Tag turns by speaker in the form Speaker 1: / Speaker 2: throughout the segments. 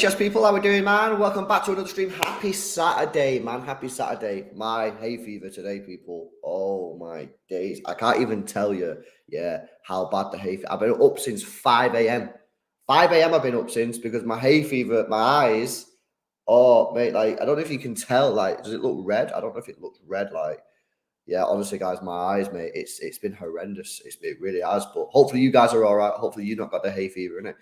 Speaker 1: Yes, people, how we doing, man? Welcome back to another stream. Happy Saturday, man. Happy Saturday. My hay fever today, people. Oh, my days. I can't even tell you, how bad the hay fever. I've been up since 5 a.m. 5 a.m. I've been up since because my hay fever, my eyes, oh, mate, like, I don't know if you can tell, like, does it look red? I don't know if it looks red, like, yeah, honestly, guys, my eyes, mate, it's been horrendous. It really has, but hopefully you guys are all right. Hopefully you've not got the hay fever, innit?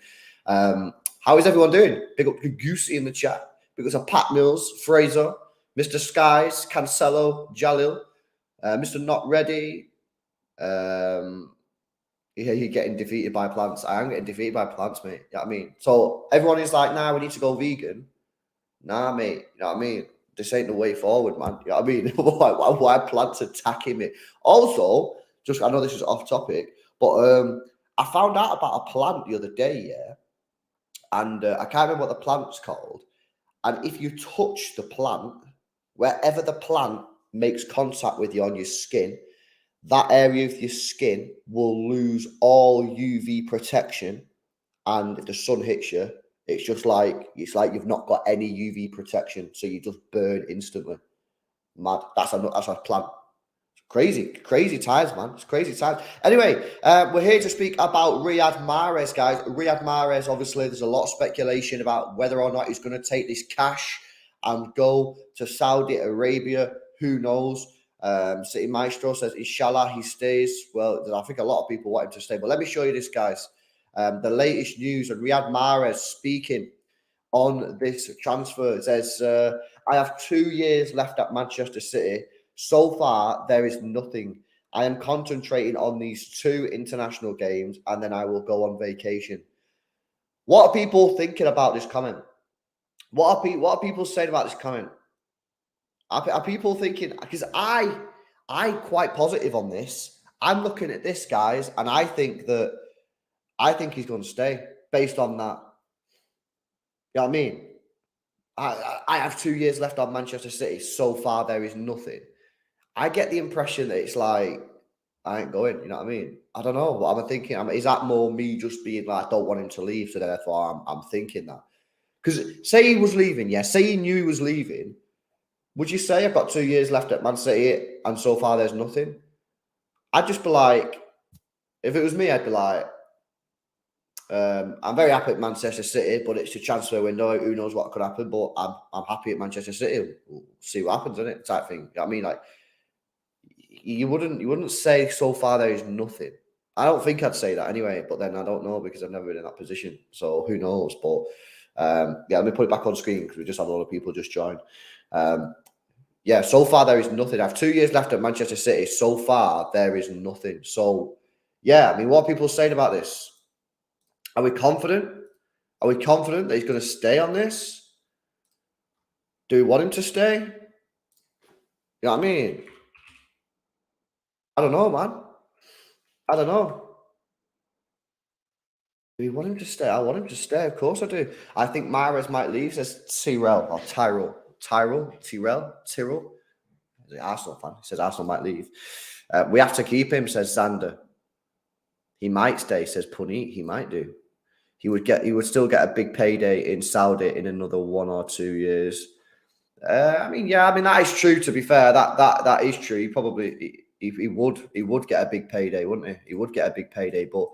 Speaker 1: How is everyone doing? Big up to Goosey in the chat. Big up to Pat Mills, Fraser, Mr. Skies, Cancelo, Jalil, Mr. Not Ready. You're getting defeated by plants. I am getting defeated by plants, mate. You know what I mean? So everyone is like, nah, we need to go vegan. Nah, mate. You know what I mean? This ain't the way forward, man. You know what I mean? why plants attacking me? Also, I know this is off topic, but I found out about a plant the other day, yeah? And I can't remember what the plant's called. And if you touch the plant, wherever the plant makes contact with you on your skin, that area of your skin will lose all UV protection. And if the sun hits you, it's like you've not got any UV protection, so you just burn instantly. Mad. That's a plant. Crazy times, man. It's crazy times. Anyway, we're here to speak about Riyad Mahrez, guys. Riyad Mahrez, obviously, there's a lot of speculation about whether or not he's going to take this cash and go to Saudi Arabia. Who knows? City Maestro says, inshallah, he stays. Well, I think a lot of people want him to stay. But let me show you this, guys. The latest news on Riyad Mahrez speaking on this transfer. It says, I have 2 years left at Manchester City. So far, there is nothing. I am concentrating on these 2 international games, and then I will go on vacation. What are people thinking about this comment? What are people saying about this comment? Are people thinking? Because I'm quite positive on this. I'm looking at this, guys, and I think he's going to stay based on that. You know what I mean? I have 2 years left on Manchester City. So far, there is nothing. I get the impression that it's like, I ain't going, you know what I mean? I don't know. What am I thinking? Is that more me just being like, I don't want him to leave, so therefore I'm thinking that? Because say he was leaving, yeah, say he knew he was leaving, would you say I've got 2 years left at Man City and so far there's nothing? I'd just be like, if it was me, I'd be like, I'm very happy at Manchester City, but it's a transfer window. Who knows what could happen? But I'm happy at Manchester City. We'll see what happens, isn't it? Type thing. You know what I mean? Like, you wouldn't say so far there is nothing. I don't think I'd say that anyway, but then I don't know because I've never been in that position. So who knows? But let me put it back on screen because we just had a lot of people just join. So far there is nothing. I have 2 years left at Manchester City. So far there is nothing. So I mean, what are people saying about this? Are we confident? Are we confident that he's going to stay on this? Do we want him to stay? You know what I mean? I don't know, man. I don't know. Do we want him to stay? I want him to stay. Of course I do. I think Mahrez might leave, says Tyrell or Tyrell. Tyrell. He's an Arsenal fan. He says Arsenal might leave. We have to keep him, says Xander. He might stay, says Puneet. He might do. He would still get a big payday in Saudi in another 1 or 2 years. I mean, that is true. To be fair, that is true. He would get a big payday, wouldn't he? He would get a big payday, but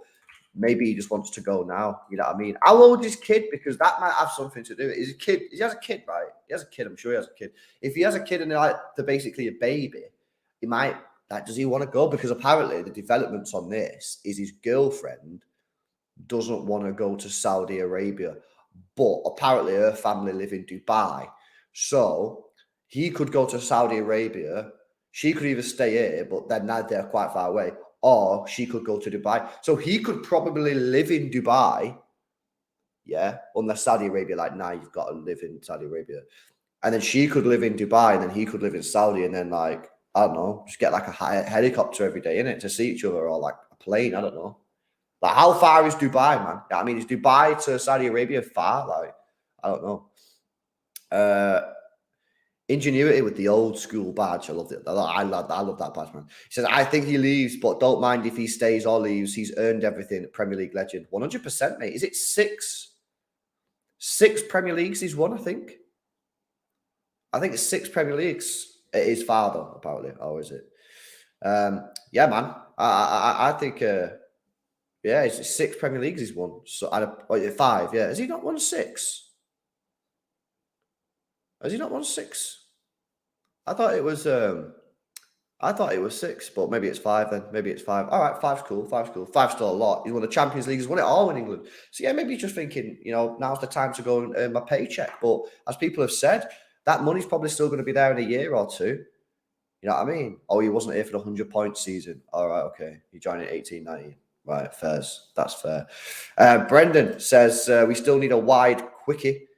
Speaker 1: maybe he just wants to go now. You know what I mean? How old is kid? Because that might have something to do. Is a kid? He has a kid, right? He has a kid. I'm sure he has a kid. If he has a kid and they're basically a baby, he might. Does he want to go? Because apparently the developments on this is his girlfriend doesn't want to go to Saudi Arabia, but apparently her family live in Dubai, so he could go to Saudi Arabia. She could either stay here, but then now they're quite far away, or she could go to Dubai. So he could probably live in Dubai, unless Saudi Arabia you've got to live in Saudi Arabia, and then she could live in Dubai, and then he could live in Saudi, and then I don't know, just get like a helicopter every day, innit, to see each other, or like a plane. I don't know. Like, how far is Dubai, man? I mean, is Dubai to Saudi Arabia far? Like, I don't know. Ingenuity with the old school badge. I love it. I love that badge, man. He says, I think he leaves, but don't mind if he stays or leaves. He's earned everything. Premier League legend. 100%, mate. Is it six Premier Leagues he's won, I think? I think it's 6 Premier Leagues. It is father, apparently. Oh, is it? Yeah, man. I think, yeah, it's 6 Premier Leagues he's won. So, 5, yeah. Has he not won 6? Has he not won 6? I thought it was 6, but maybe it's 5 then. Maybe it's 5. All right, 5's cool. 5's cool. 5's still a lot. He's won the Champions League. He's won it all in England. So yeah, maybe he's just thinking, now's the time to go and earn my paycheck. But as people have said, that money's probably still going to be there in a year or two. You know what I mean? Oh, he wasn't here for the 100-point season. All right, okay. He joined in 18-19. Right, fairs. That's fair. Brendan says, we still need a wide quickie.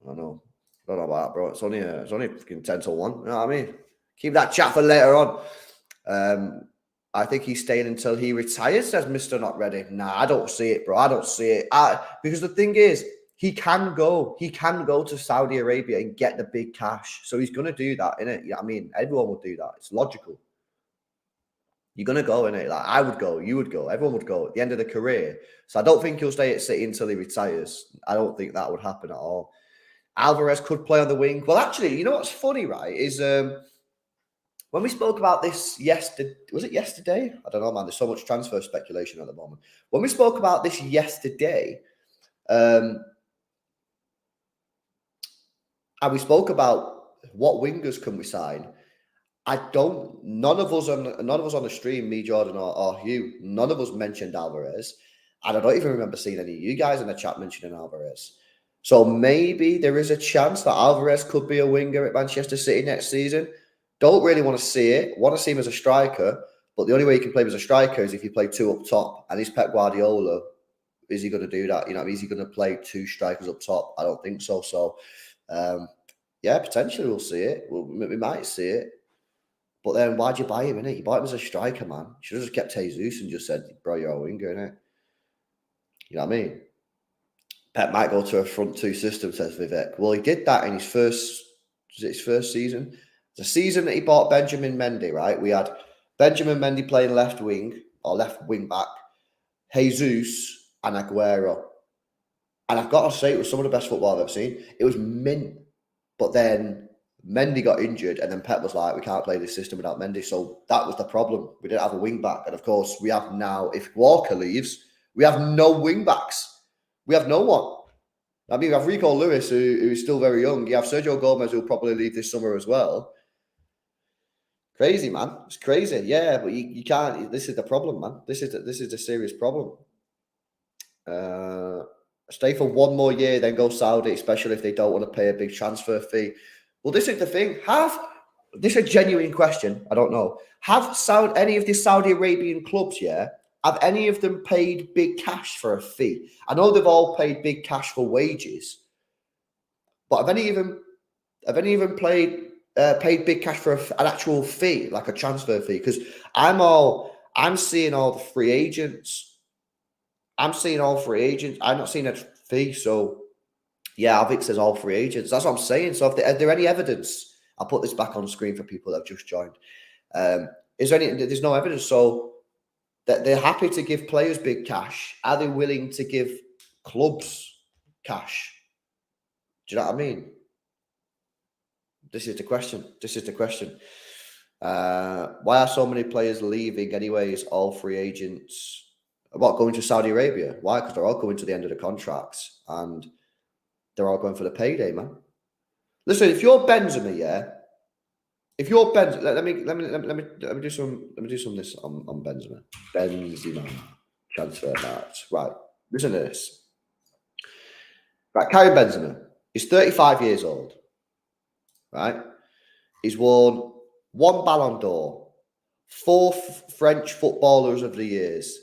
Speaker 1: I don't know about that, bro. It's only freaking 10 to 1. You know what I mean? Keep that chat for later on. I think he's staying until he retires, says Mr. Not Ready. Nah, I don't see it, bro. I don't see it. Because the thing is, he can go to Saudi Arabia and get the big cash. So he's going to do that, innit? You know what I mean? Everyone would do that. It's logical. You're going to go, innit? Like, I would go. You would go. Everyone would go at the end of the career. So I don't think he'll stay at City until he retires. I don't think that would happen at all. Alvarez could play on the wing. Well, actually, you know what's funny, right, is when we spoke about this yesterday, was it yesterday? I don't know, man. There's so much transfer speculation at the moment. When we spoke about this yesterday, and we spoke about what wingers can we sign. None of us on the stream, me, Jordan, or Hugh, none of us mentioned Alvarez. And I don't even remember seeing any of you guys in the chat mentioning Alvarez. So maybe there is a chance that Alvarez could be a winger at Manchester City next season. Don't really want to see it. Want to see him as a striker. But the only way you can play him as a striker is if you play 2 up top. And is Pep Guardiola, is he going to do that? You know what I mean? Is he going to play 2 strikers up top? I don't think so. So, yeah, potentially we'll see it. We might see it. But then why'd you buy him, innit? You bought him as a striker, man. You should have just kept Jesus and just said, bro, you're a winger, innit? You know what I mean? Pep might go to a front 2 system, says Vivek. Well, he did that in his first season? The season that he bought Benjamin Mendy, right? We had Benjamin Mendy playing left wing or left wing back, Jesus and Aguero. And I've got to say, it was some of the best football I've ever seen. It was mint. But then Mendy got injured, and then Pep was like, we can't play this system without Mendy. So that was the problem. We didn't have a wing back. And of course, we have now, if Walker leaves, we have no wing backs. We have no one. I mean, we have Rico Lewis, who is still very young. You have Sergio Gomez, who'll probably leave this summer as well. Crazy, man. It's crazy. Yeah, but you can't. This is the problem, man. This is a serious problem. Stay for 1 more year, then go Saudi, especially if they don't want to pay a big transfer fee. Well, this is the thing. This is a genuine question. I don't know. Have any of the Saudi Arabian clubs, have any of them paid big cash for a fee? I know they've all paid big cash for wages, but have any of them paid big cash for an actual fee, like a transfer fee? Because I'm seeing all the free agents. I'm seeing all free agents. I'm not seeing a fee. So yeah, Alvic says all free agents. That's what I'm saying. So is there any evidence? I'll put this back on screen for people that have just joined. Is there any? There's no evidence. So that they're happy to give players big cash. Are they willing to give clubs cash? Do you know what I mean? This is the question. Why are so many players leaving anyways, all free agents? What, going to Saudi Arabia? Why? Because they're all coming to the end of the contracts and they're all going for the payday, man. Listen, if you're Benzema, let me do some of this on Benzema. Benzema transfer marks. Right. Listen to this. Right, Karim Benzema. He's 35 years old. Right? He's won 1 Ballon d'Or, 4 French footballers of the years.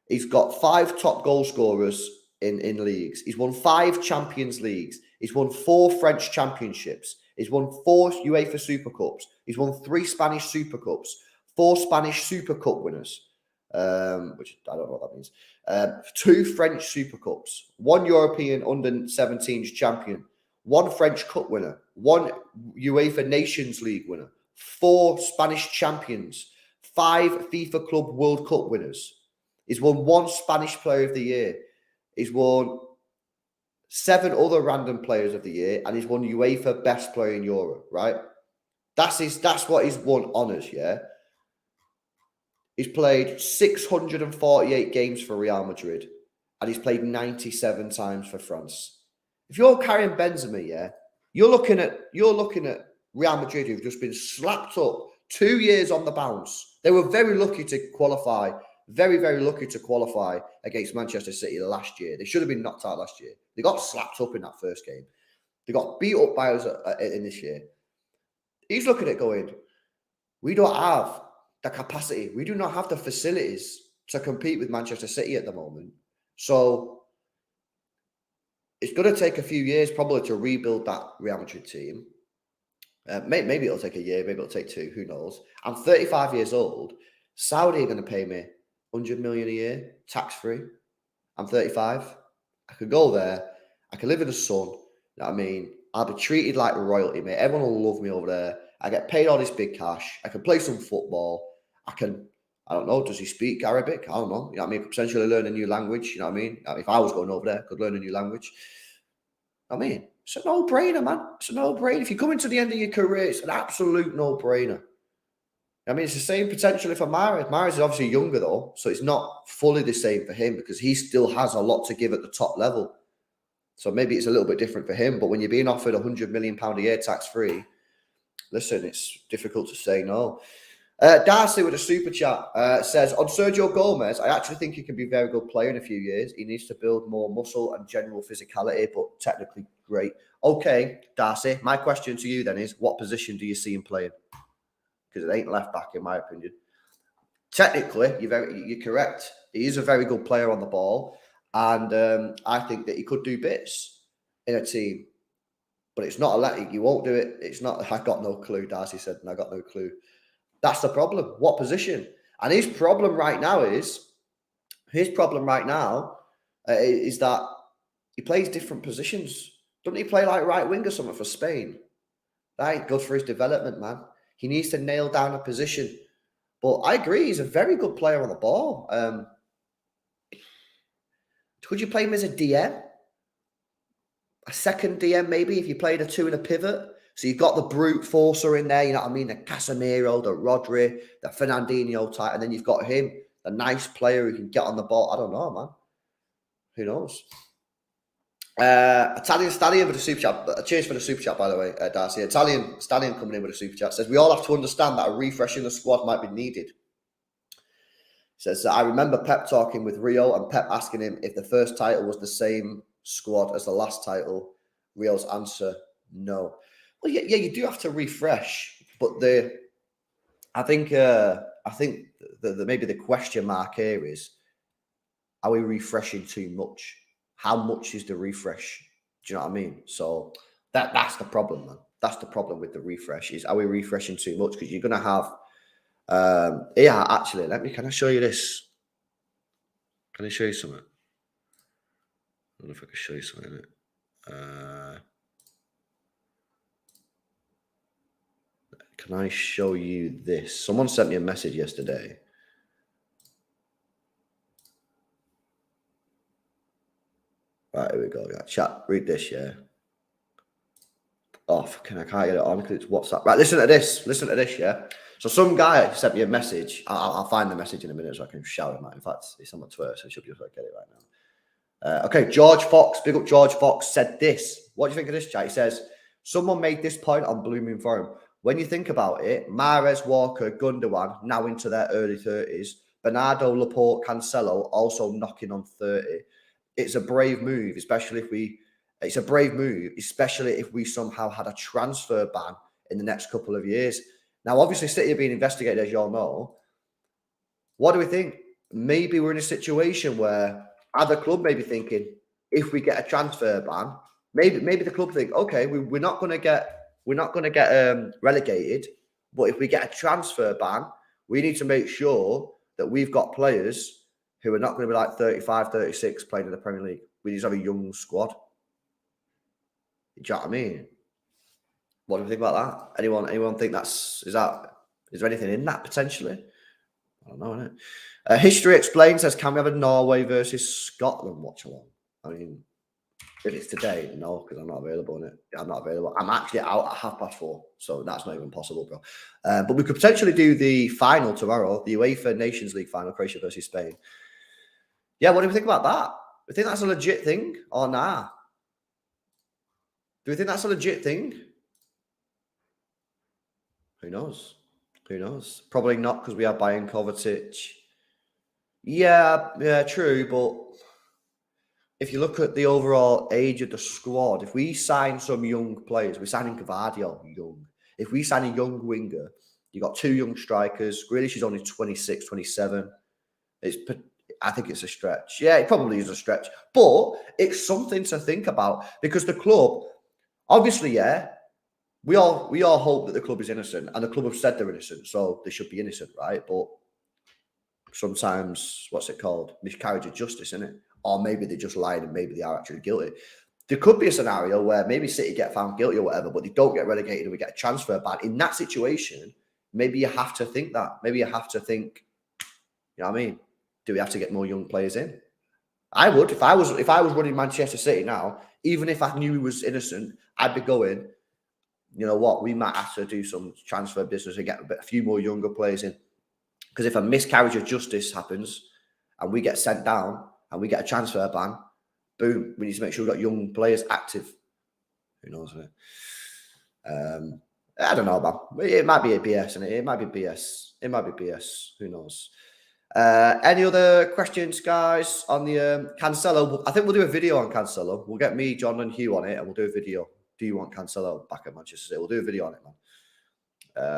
Speaker 1: He's got 5 top goal scorers in leagues. He's won 5 Champions Leagues. He's won 4 French championships. He's won 4 UEFA Super Cups. He's won 3 Spanish Super Cups, 4 Spanish Super Cup winners, which I don't know what that means. 2 French Super Cups, 1 European under-17s champion, 1 French Cup winner, 1 UEFA Nations League winner, 4 Spanish champions, 5 FIFA Club World Cup winners. He's won 1 Spanish Player of the Year. He's won 7 other random Players of the Year, and he's won UEFA Best Player in Europe, right? That's what he's won honours, yeah? He's played 648 games for Real Madrid, and he's played 97 times for France. If you're carrying Benzema, yeah, you're looking at Real Madrid, who've just been slapped up 2 years on the bounce. They were very lucky to qualify, very, very lucky to qualify against Manchester City last year. They should have been knocked out last year. They got slapped up in that first game. They got beat up by us in this year. He's looking at going, we don't have the capacity. We do not have the facilities to compete with Manchester City at the moment. So it's going to take a few years probably to rebuild that Real Madrid team. Maybe it'll take a year, maybe it'll take 2, who knows. I'm 35 years old. Saudi are going to pay me 100 million a year, tax-free. I'm 35. I could go there. I can live in the sun. You know what I mean? I'll be treated like royalty, mate. Everyone will love me over there. I get paid all this big cash. I can play some football. I don't know, does he speak Arabic? I don't know. You know what I mean? Potentially learn a new language. You know what I mean? If I was going over there, I could learn a new language. I mean, it's a no-brainer, man. It's a no-brainer. If you're coming to the end of your career, it's an absolute no-brainer. I mean, it's the same potentially for Mahrez. Mahrez is obviously younger, though, so it's not fully the same for him because he still has a lot to give at the top level. So maybe it's a little bit different for him. But when you're being offered £100 million a year tax-free, listen, it's difficult to say no. Darcy with a super chat says, on Sergio Gomez, I actually think he can be a very good player in a few years. He needs to build more muscle and general physicality, but technically great. Okay, Darcy, my question to you then is, what position do you see him playing? Because it ain't left back, in my opinion. Technically, you're correct. He is a very good player on the ball, and I think that he could do bits in a team. But it's not you won't do it. It's not. I got no clue. Darcy said, and I got no clue. That's the problem. What position? And his problem right now is that he plays different positions. Doesn't he play like right wing or something for Spain? That ain't good for his development, man. He needs to nail down a position. But I agree, he's a very good player on the ball. Could you play him as a DM? A second DM, maybe, if you played a 2 and a pivot? So you've got the brute forcer in there, you know what I mean? The Casemiro, the Rodri, the Fernandinho type, and then you've got him, the nice player who can get on the ball. I don't know, man. Who knows? Italian Stallion with a super chat. Cheers for the super chat, by the way, Darcy. Italian Stallion coming in with a super chat says, we all have to understand that a refresh in the squad might be needed. Says, I remember Pep talking with Rio and Pep asking him if the first title was the same squad as the last title. Rio's answer, no. Well, yeah, you do have to refresh, but I think maybe the question mark here is, are we refreshing too much? How much is the refresh? Do you know what I mean? So that's the problem, man. That's the problem with the refresh is, are we refreshing too much? Because you're going to have, yeah, actually, can I show you this? Can I show you something? I don't know if I can show you something. Can I show you this? Someone sent me a message yesterday. Right, here we go. Chat, read this, yeah. Oh, I can't get it on because it's WhatsApp. Right, listen to this. Listen to this, yeah. So some guy sent me a message. I'll find the message in a minute so I can shout him out. In fact, it's on my Twitter, so I should be able to get it right now. Okay, George Fox, big up George Fox, said this. What do you think of this, chat? He says, someone made this point on Blue Moon Forum. When you think about it, Mahrez, Walker, Gundogan, now into their early 30s, Bernardo, Laporte, Cancelo, also knocking on 30. It's a brave move, especially if we somehow had a transfer ban in the next couple of years. Now, obviously, City are being investigated, as you all know. What do we think? Maybe we're in a situation where other club may be thinking, if we get a transfer ban, maybe the club think, okay, we're not going to get we're not going to get relegated. But if we get a transfer ban, we need to make sure that we've got players who are not going to be like 35, 36 playing in the Premier League. We need to have a young squad. Do you know what I mean? What do you think about that? Anyone think is there anything in that potentially? I don't know, innit? History Explained says, can we have a Norway versus Scotland watch along? I mean, if it's today, no, because I'm not available in it. I'm not available. I'm actually out at 4:30, so that's not even possible, bro. But we could potentially do the final tomorrow, the UEFA Nations League final, Croatia versus Spain. Yeah, what do we think about that? Do we think that's a legit thing or nah? Do we think that's a legit thing? Who knows? Who knows? Probably not, because we have Bayern Kovacic. Yeah, true, but if you look at the overall age of the squad, if we sign some young players, we're signing Cavadio young. If we sign a young winger, you got 2 young strikers. Grealish is only 26, 27. I think it's a stretch. Yeah, it probably is a stretch. But it's something to think about, because the club, obviously, yeah, we all hope that the club is innocent, and the club have said they're innocent, so they should be innocent, right? But sometimes, what's it called? Miscarriage of justice, isn't it? Or maybe they're just lying and maybe they are actually guilty. There could be a scenario where maybe City get found guilty or whatever, but they don't get relegated and we get a transfer ban. In that situation, maybe you have to think that. Maybe you have to think, you know what I mean? Do we have to get more young players in? I would. If I was running Manchester City now, even if I knew he was innocent, I'd be going, you know what, we might have to do some transfer business and get a few more younger players in. Because if a miscarriage of justice happens and we get sent down and we get a transfer ban, boom, we need to make sure we've got young players active. Who knows, isn't it? I don't know, man. It might be a BS, isn't it? It might be BS. It might be BS. Who knows? Any other questions, guys, on the Cancelo? I think we'll do a video on Cancelo. We'll get me, John, and Hugh on it, and we'll do a video. Do you want Cancelo back at Manchester City? We'll do a video on it, man.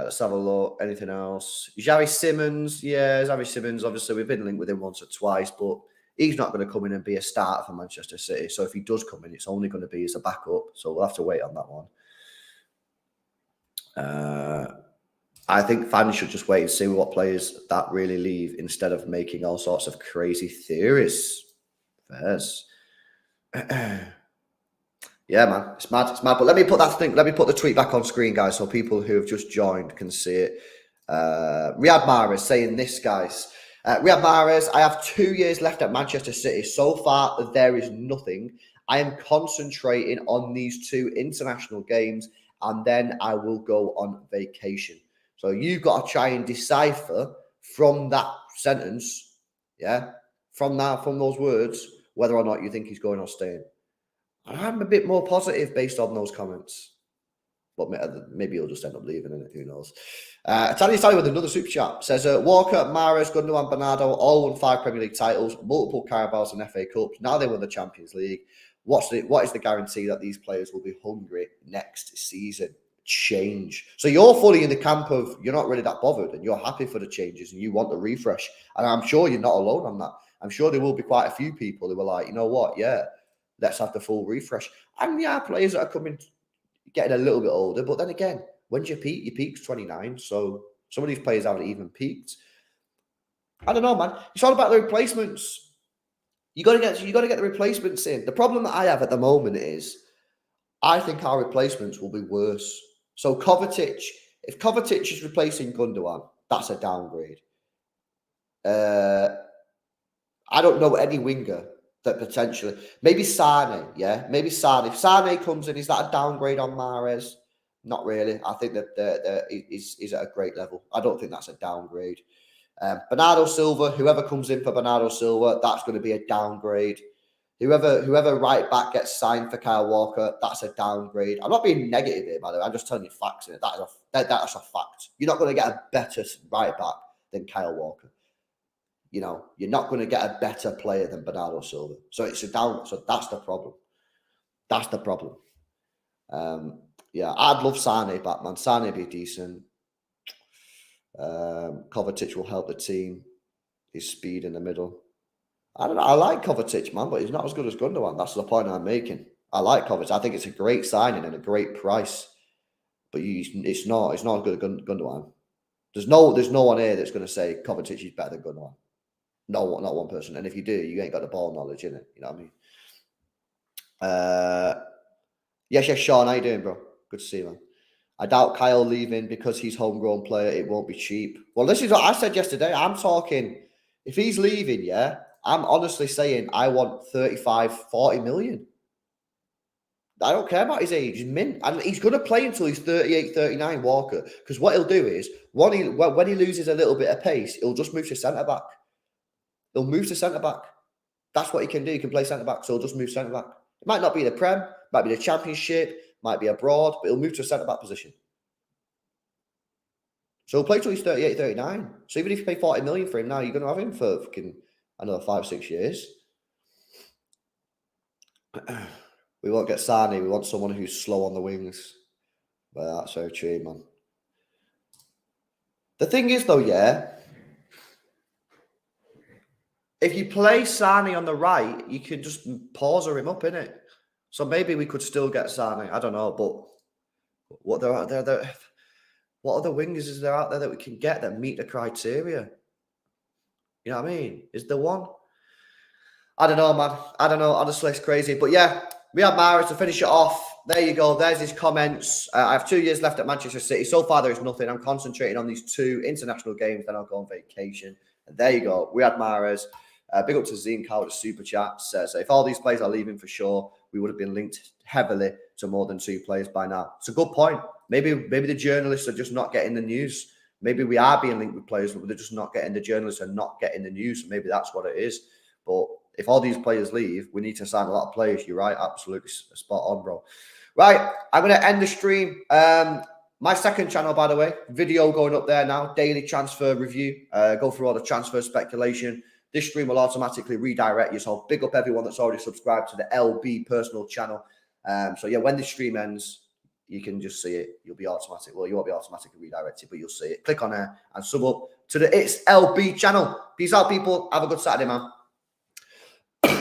Speaker 1: Let's have a look. Anything else? Xavi Simons. Yeah, Xavi Simons. Obviously, we've been linked with him once or twice, but he's not going to come in and be a starter for Manchester City. So if he does come in, it's only going to be as a backup. So we'll have to wait on that one. I think fans should just wait and see what players that really leave instead of making all sorts of crazy theories. Fairs. Yeah, man, it's mad. It's mad. But let me put that thing. Let me put the tweet back on screen, guys, so people who have just joined can see it. Riyad Mahrez saying this, guys. Riyad Mahrez, I have 2 years left at Manchester City. So far, there is nothing. I am concentrating on these 2 international games, and then I will go on vacation. So you've got to try and decipher from that sentence, yeah, from those words, whether or not you think he's going or staying. I'm a bit more positive based on those comments. But maybe he'll just end up leaving, and who knows. Italian with another super chat says, Walker, Mahrez, Gundogan, Bernardo all won 5 Premier League titles, multiple Carabaos and FA Cups. Now they won the Champions League. What is the guarantee that these players will be hungry next season? Change. So you're fully in the camp of you're not really that bothered and you're happy for the changes and you want the refresh. And I'm sure you're not alone on that. I'm sure there will be quite a few people who are like, you know what, yeah, let's have the full refresh. And yeah, players that are coming, getting a little bit older. But then again, when's your peak? Your peak's 29. So some of these players haven't even peaked. I don't know, man. It's all about the replacements. You got to get the replacements in. The problem that I have at the moment is I think our replacements will be worse. So Kovacic, if Kovacic is replacing Gundogan, that's a downgrade. I don't know any winger that potentially, maybe Sane, yeah, maybe Sane. If Sane comes in, is that a downgrade on Mahrez? Not really. I think that he's at a great level. I don't think that's a downgrade. Bernardo Silva, whoever comes in for Bernardo Silva, that's going to be a downgrade. Whoever right back gets signed for Kyle Walker, that's a downgrade. I'm not being negative here, by the way. I'm just telling you facts. That's a fact. You're not going to get a better right back than Kyle Walker. You know, you're not going to get a better player than Bernardo Silva. So it's a down. So that's the problem. That's the problem. Yeah, I'd love Sane back, man. Sane be decent. Kovacic will help the team. His speed in the middle. I don't know. I like Kovacic, man, but he's not as good as Gundogan. That's the point I'm making. I like Kovacic. I think it's a great signing and a great price. but it's not as good as Gundogan. There's no one here that's going to say Kovacic is better than Gundogan. No, not one person. And if you do, you ain't got the ball knowledge in it. You know what I mean? Yes, Sean. How you doing, bro? Good to see you, man. I doubt Kyle leaving because he's homegrown player. It won't be cheap. Well, this is what I said yesterday. I'm talking, if he's leaving, yeah, I'm honestly saying I want 35, 40 million. I don't care about his age. He's mint. And he's going to play until he's 38, 39, Walker. Because what he'll do is, when he loses a little bit of pace, he'll just move to centre-back. He'll move to centre-back. That's what he can do. He can play centre-back, so he'll just move centre-back. It might not be the Prem, might be the Championship, might be abroad, but he'll move to a centre-back position. So he'll play till he's 38, 39. So even if you pay 40 million for him now, you're going to have him for fucking another 5-6 years. We won't get Sane. We want someone who's slow on the wings. Well, that's so true, man. The thing is, though, yeah, if you play Sane on the right, you can just pause him up, innit? So maybe we could still get Sane. I don't know, but what other wingers is there out there that we can get that meet the criteria? You know what I mean? Is there one? I don't know, man. I don't know. Honestly, it's crazy. But yeah, we have Mahrez to finish it off. There you go. There's his comments. I have 2 years left at Manchester City. So far, there is nothing. I'm concentrating on these 2 international games. Then I'll go on vacation. And there you go. We had Mahrez. Big up to Zincal with the super chats. So if all these players are leaving for sure, we would have been linked heavily to more than 2 players by now. It's a good point. Maybe the journalists are just not getting the news. Maybe we are being linked with players, but they're just not getting the journalists are not getting the news. Maybe that's what it is. But if all these players leave, we need to sign a lot of players. You're right. Absolutely spot on, bro. Right. I'm going to end the stream. My second channel, by the way, video going up there now. Daily transfer review. Go through all the transfer speculation. This stream will automatically redirect you. So big up everyone that's already subscribed to the LB personal channel. So yeah, when this stream ends, you can just see it. You'll be automatic. Well, you won't be automatically redirected, but you'll see it. Click on there and sub up to the It's LB channel. Peace out, people. Have a good Saturday, man.